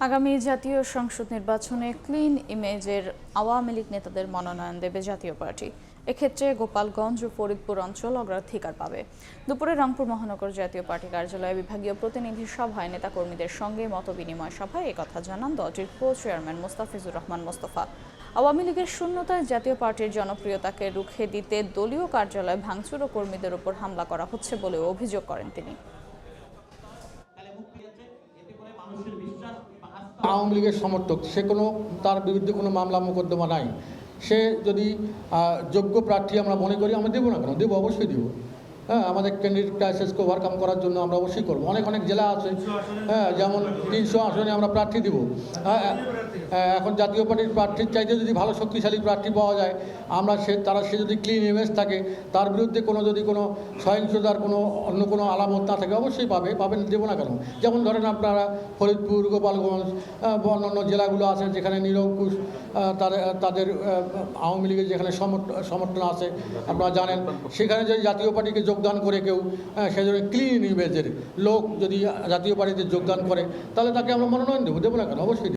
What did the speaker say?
আগামী জাতীয় সংসদ নির্বাচনে ক্লিন ইমেজের আওয়ামী লীগ নেতাদের মনোনয়ন দেবে জাতীয় পার্টি। এক্ষেত্রে গোপালগঞ্জ ও ফরিদপুর অঞ্চল অগ্রাধিকার পাবে। দুপুরে রংপুর মহানগর জাতীয় পার্টি কার্যালয়ে বিভাগীয় প্রতিনিধি সভায় নেতাকর্মীদের সঙ্গে মতবিনিময় সভায় একথা জানান দলটির কো চেয়ারম্যান মোস্তাফিজুর রহমান মোস্তফা। আওয়ামী লীগের শূন্যতায় জাতীয় পার্টির জনপ্রিয়তাকে রুখে দিতে দলীয় কার্যালয় ভাঙচুর ও কর্মীদের উপর হামলা করা হচ্ছে বলেও অভিযোগ করেন তিনি। আওয়ামী লীগের সমর্থক সে তার বিরুদ্ধে কোনো মামলা মোকদ্দমা নাই। সে যদি যোগ্য প্রার্থী আমরা মনে করি আমরা দেবো না কেন, দেবো, অবশ্যই দেবো। হ্যাঁ, আমাদের ক্যান্ডিডেট ক্রাইসিসকে ওভারকাম করার জন্য আমরা অবশ্যই করবো। অনেক জেলা আছে, হ্যাঁ, যেমন 300 আসনে আমরা প্রার্থী দিব। এখন জাতীয় পার্টির প্রার্থীর চাইতে যদি ভালো শক্তিশালী প্রার্থী পাওয়া যায়, আমরা সে যদি ক্লিন ইমেজ থাকে, তার বিরুদ্ধে যদি কোনো সহিংসতার অন্য কোনো আলামত না থাকে, অবশ্যই পাবেন, দেবো না কেন। যেমন ধরেন আপনারা ফরিদপুর, গোপালগঞ্জ, অন্যান্য জেলাগুলো আছে যেখানে নিরঙ্কুশ তাদের আওয়ামী লীগের যেখানে সমর্থন আছে আপনারা জানেন, সেখানে যদি জাতীয় পার্টিকে যোগদান করে কেউ সেজন্য ক্লিন ইমেজের লোক যদি জাতীয় পার্টিতে যোগদান করে, তাহলে তাকে আমরা মনোনয়ন দেবো না কেন, অবশ্যই দেবো।